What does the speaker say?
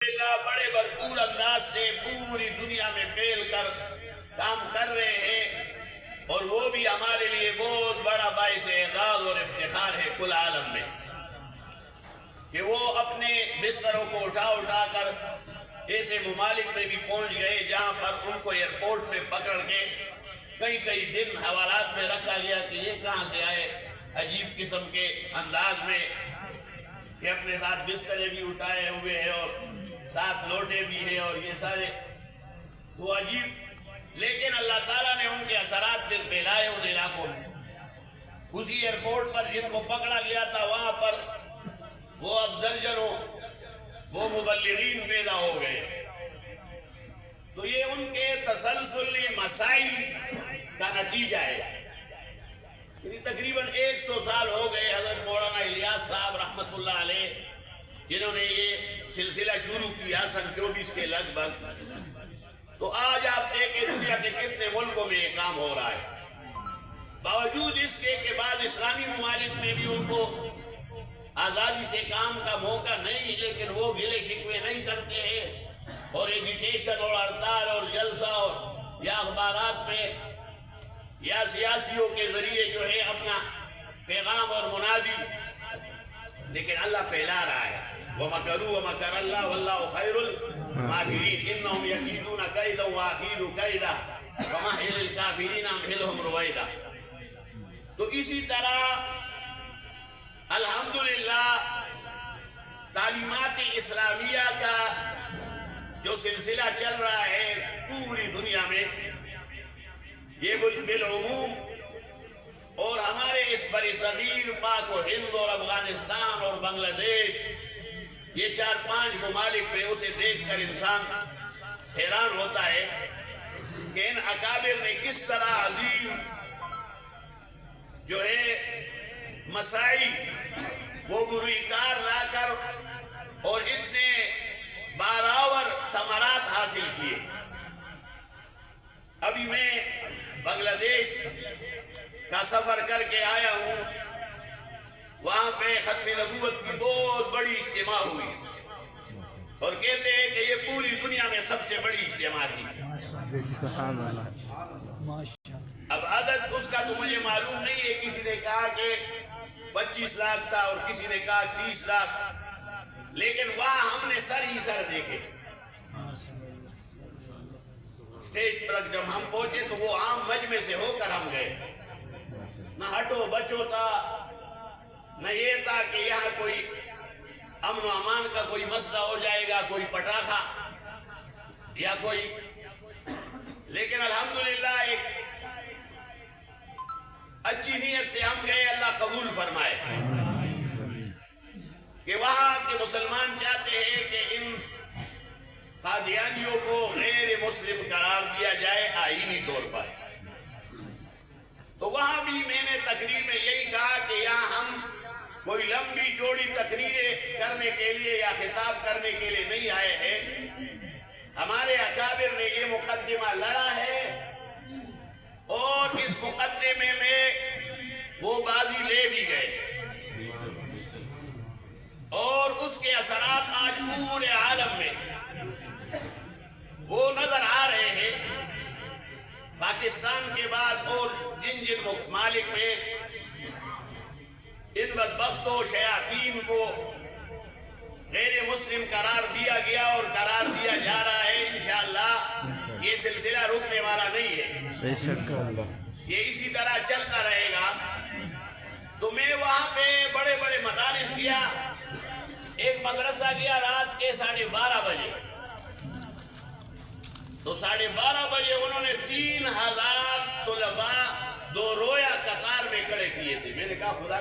اللہ بڑے بھرپور انداز سے پوری دنیا میں پھیل کر کام کر رہے ہیں، اور وہ بھی ہمارے لیے بہت بڑا باعث اعزاز اور افتخار ہے کل عالم میں کہ وہ اپنے بستروں کو اٹھا اٹھا کر ایسے ممالک میں بھی پہنچ گئے جہاں پر ان کو ایئرپورٹ میں پکڑ کے کئی دن حوالات میں رکھا گیا کہ یہ کہاں سے آئے عجیب قسم کے انداز میں کہ اپنے ساتھ بسترے بھی اٹھائے ہوئے ہیں اور ساتھ لوٹے بھی ہیں اور یہ سارے تو عجیب، لیکن اللہ تعالیٰ نے ان کے اثرات پھر پھیلائے ان علاقوں میں۔ اسی ایئرپورٹ پر جن کو پکڑا گیا تھا وہاں پر وہ اب درجنوں وہ مبلغین پیدا ہو گئے، تو یہ ان کے تسلسلی مسائل کا نتیجہ ہے۔ تقریباً 100 سال ہو گئے حضرت مولانا الیاس صاحب رحمت اللہ علیہ جنہوں نے یہ سلسلہ شروع کیا سن 24 کے لگ بھگ، تو آج آپ دیکھیں دنیا کے کتنے ملکوں میں یہ کام ہو رہا ہے۔ باوجود اس کے کہ بعد اسلامی ممالک میں بھی ان کو آزادی سے کام کا موقع نہیں، لیکن وہ گلے شکوے نہیں کرتے ہیں اور ایجیٹیشن اور ہڑتال اور جلسہ اور یا اخبارات میں یا سیاسیوں کے ذریعے جو ہے اپنا پیغام اور منادی، لیکن اللہ پھیلا رہا ہے وَمَكَرُوا وَمَكَرَ اللَّهُ وَاللَّهُ خَيْرُ الْمَاكِرِينَ إِنَّهُمْ يَكِيدُونَ كَيْدًا وَأَكِيدُ كَيْدًا وَمَهِّلِ الْكَافِرِينَ أَمْهِلْهُمْ رُوَيْدًا۔ تو اسی طرح الحمدللہ تعلیمات اسلامیہ کا جو سلسلہ چل رہا ہے پوری دنیا میں، یہ بالعموم اور ہمارے اس بر صغیر پاک و ہند اور افغانستان اور بنگلہ دیش، یہ 4-5 ممالک میں اسے دیکھ کر انسان حیران ہوتا ہے کہ ان اکابر نے کس طرح عظیم جو ہے مسائل وہ گروی کار لا کر اور اتنے باراور ثمرات حاصل کیے۔ ابھی میں بنگلہ دیش کا سفر کر کے آیا ہوں، وہاں پہ ختم نبوت کی بہت بڑی اجتماع ہوئی اور کہتے ہیں کہ یہ پوری دنیا میں سب سے بڑی اجتماع تھی۔ اب عدد اس کا تو مجھے معلوم نہیں ہے، کسی نے کہا کہ 25 لاکھ تھا اور کسی نے کہا 30 لاکھ، لیکن وہاں ہم نے سر ہی سر دیکھے۔ سٹیج پر جب ہم پہنچے تو وہ عام مجمع سے ہو کر ہم گئے، نہ ہٹو بچو تھا، نہ یہ تھا کہ یہاں کوئی امن و امان کا کوئی مسئلہ ہو جائے گا، کوئی پٹاخہ یا کوئی، لیکن الحمدللہ ایک اچھی نیت سے ہم گئے، اللہ قبول فرمائے کہ وہاں کے مسلمان چاہتے ہیں کہ ان قادیانیوں کو غیر مسلم قرار دیا جائے آئینی طور پر۔ تو وہاں بھی میں نے تقریر میں یہی کہا کہ یہاں ہم کوئی لمبی چوڑی تقریریں کرنے کے لیے یا خطاب کرنے کے لیے نہیں آئے ہیں، ہمارے اکابر نے یہ مقدمہ لڑا ہے اور اس مقدمے میں وہ بازی لے بھی گئے، اور اس کے اثرات آج پورے عالم میں وہ نظر آ رہے ہیں۔ پاکستان کے بعد اور جن ممالک میں ان بدبختوں شیاطین کو غیر مسلم قرار دیا گیا اور قرار دیا جا رہا ہے، انشاءاللہ یہ سلسلہ رکنے والا نہیں ہے، یہ اسی طرح چلتا رہے گا۔ تو میں وہاں پہ بڑے بڑے مدارس گیا، ایک مدرسہ گیا رات کے 12:30 بجے، تو 12:30 بجے انہوں نے 3000 طلباء 2 رویا قطار میں کھڑے کیے تھے۔ میں نے کہا خدا